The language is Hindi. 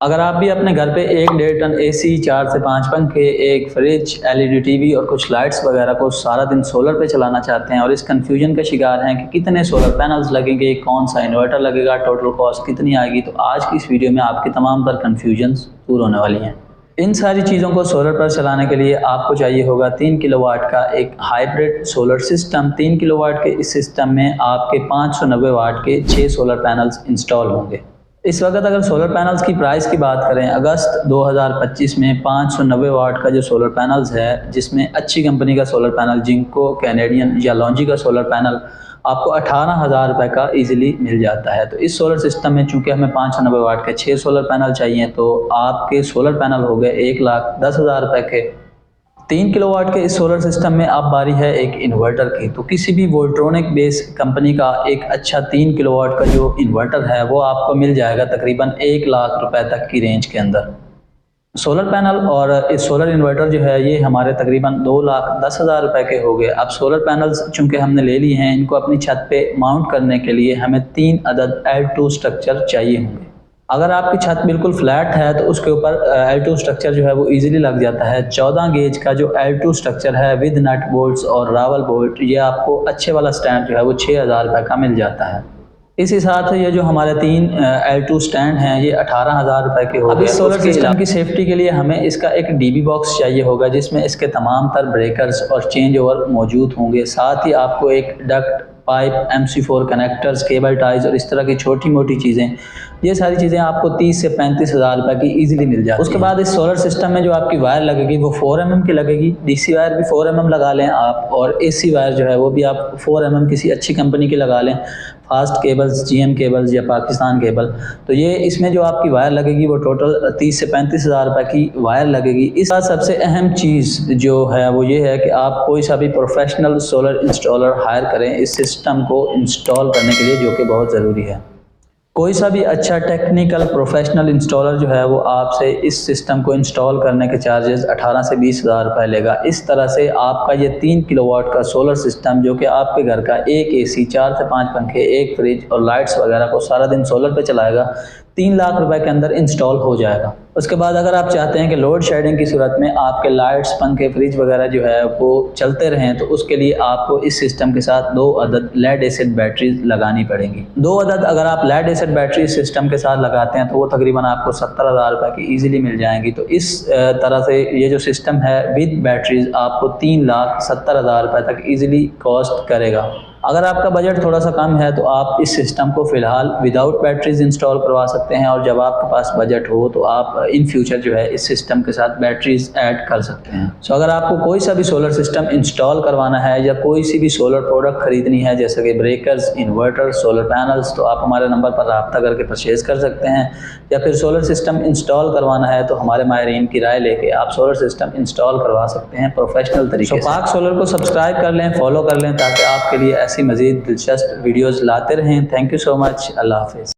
अगर आप भी अपने घर पे 1-1.5 टन एसी, 4 से 5 पंखे, एक फ्रिज, एलईडी टीवी और कुछ लाइट्स वगैरह को सारा दिन सोलर पे चलाना चाहते हैं और इस कंफ्यूजन का शिकार हैं कि कितने सोलर पैनल्स लगेंगे, कौन सा इन्वर्टर लगेगा, टोटल कॉस्ट कितनी आएगी, तो आज की इस वीडियो में आपकी तमाम तर कन्फ्यूजन्स दूर होने वाली हैं। इन सारी चीज़ों को सोलर पर चलाने के लिए आपको चाहिए होगा 3 किलोवाट का एक हाइब्रिड सोलर सिस्टम। 3 किलोवाट के इस सिस्टम में आपके 590 वाट के 6 सोलर पैनल्स इंस्टॉल होंगे। इस वक्त अगर सोलर पैनल्स की प्राइस की बात करें, अगस्त 2025 में 590 वाट का जो सोलर पैनल्स है, जिसमें अच्छी कंपनी का सोलर पैनल जिंको, कैनेडियन या लॉन्जी का सोलर पैनल आपको 18,000 रुपये का इजीली मिल जाता है। तो इस सोलर सिस्टम में चूंकि हमें 590 वाट के 6 सोलर पैनल चाहिए, तो आपके सोलर पैनल हो गए 1,10,000 रुपये के। 3 किलोवाट के इस सोलर सिस्टम में अब बारी है एक इन्वर्टर की। तो किसी भी वोल्ट्रॉनिक बेस कंपनी का एक अच्छा 3 किलोवाट का जो इन्वर्टर है वो आपको मिल जाएगा तकरीबन 1 लाख रुपए तक की रेंज के अंदर। सोलर पैनल और इस सोलर इन्वर्टर जो है ये हमारे तकरीबन 2,10,000 रुपये के हो गए। अब सोलर पैनल्स चूँकि हमने ले लिए हैं, इनको अपनी छत पे माउंट करने के लिए हमें 3 अदद L2 स्ट्रक्चर चाहिए होंगे। अगर आपकी छत बिल्कुल फ्लैट है तो उसके ऊपर L2 स्ट्रक्चर जो है वो इजीली लग जाता है। 14 गेज का जो L2 स्ट्रक्चर है विद नट बोल्ट्स और रावल बोल्ट, ये आपको अच्छे वाला स्टैंड जो है वो 6,000 रुपये का मिल जाता है। इसी साथ ये जो हमारे 3 L2 स्टैंड हैं ये 18,000 रुपये के हो गए। अब इस सोलर सिस्टम की सेफ्टी के लिए हमें इसका एक DB बॉक्स चाहिए होगा, जिसमें इसके तमाम तर ब्रेकर्स और चेंज ओवर मौजूद होंगे। साथ ही आपको एक duct, pipe, MC4 connectors, cable ties और इस तरह की छोटी मोटी चीज़ें, ये सारी चीज़ें आपको 30 से 35,000 रुपये की इजीली मिल जाती है। उसके बाद इस सोलर सिस्टम में जो आपकी वायर लगेगी वो 4 mm की लगेगी। DC वायर भी 4 mm लगा लें आप, और AC वायर जो है वो भी आप 4 mm किसी अच्छी कंपनी की लगा लें, फास्ट केबल्स, GM केबल्स या पाकिस्तान केबल। तो ये इसमें जो आपकी वायर लगेगी वो टोटल 30 से 35,000 रुपये की वायर लगेगी। इस बात सबसे अहम चीज़ जो है वो ये है कि आप कोई सा भी प्रोफेशनल सोलर इंस्टॉलर हायर करें इस सिस्टम को इंस्टॉल करने के लिए, जो कि बहुत ज़रूरी है। कोई सा भी अच्छा टेक्निकल प्रोफेशनल इंस्टॉलर जो है वो आपसे इस सिस्टम को इंस्टॉल करने के चार्जेस 18 से 20,000 रुपये लेगा। इस तरह से आपका ये 3 किलोवाट का सोलर सिस्टम, जो कि आपके घर का एक AC, 4 से 5 पंखे, एक फ्रिज और लाइट्स वगैरह को सारा दिन सोलर पे चलाएगा, 3 लाख रुपए के अंदर इंस्टॉल हो जाएगा। उसके बाद अगर आप चाहते हैं कि लोड शेडिंग की सूरत में आपके लाइट्स, पंखे, फ्रिज वगैरह जो है वो चलते रहें, तो उसके लिए आपको इस सिस्टम के साथ 2 अदद लेड एसिड बैटरीज लगानी पड़ेंगी। 2 अदद अगर आप लेड एसिड बैटरी सिस्टम के साथ लगाते हैं तो वो तकरीबन आपको 70,000 रुपये की ईजिली मिल जाएंगी। तो इस तरह से ये जो सिस्टम है विद बैटरीज आपको 3,70,000 रुपये तक ईजिली कॉस्ट करेगा। अगर आपका बजट थोड़ा सा कम है तो आप इस सिस्टम को फ़िलहाल विदाउट बैटरीज इंस्टॉल करवा सकते हैं, और जब आपके पास बजट हो तो आप इन फ्यूचर जो है इस सिस्टम के साथ बैटरीज ऐड कर सकते हैं। सो अगर आपको कोई सा भी सोलर सिस्टम इंस्टॉल करवाना है या कोई सी भी सोलर प्रोडक्ट खरीदनी है, जैसे कि ब्रेकर्स, इन्वर्टर, सोलर पैनल्स, तो आप हमारे नंबर पर रब्ता करके परचेज़ कर सकते हैं। या फिर सोलर सिस्टम इंस्टॉल करवाना है तो हमारे माहिरीन की राय लेके आप सोलर सिस्टम इंस्टॉल करवा सकते हैं प्रोफेशनल तरीके से। पाक सोलर को सब्सक्राइब कर लें, फॉलो कर लें, ताकि आपके लिए ऐसी मज़ीद दिलचस्प वीडियोज़ लाते रहें। Thank you so much. अल्लाह हाफिज़।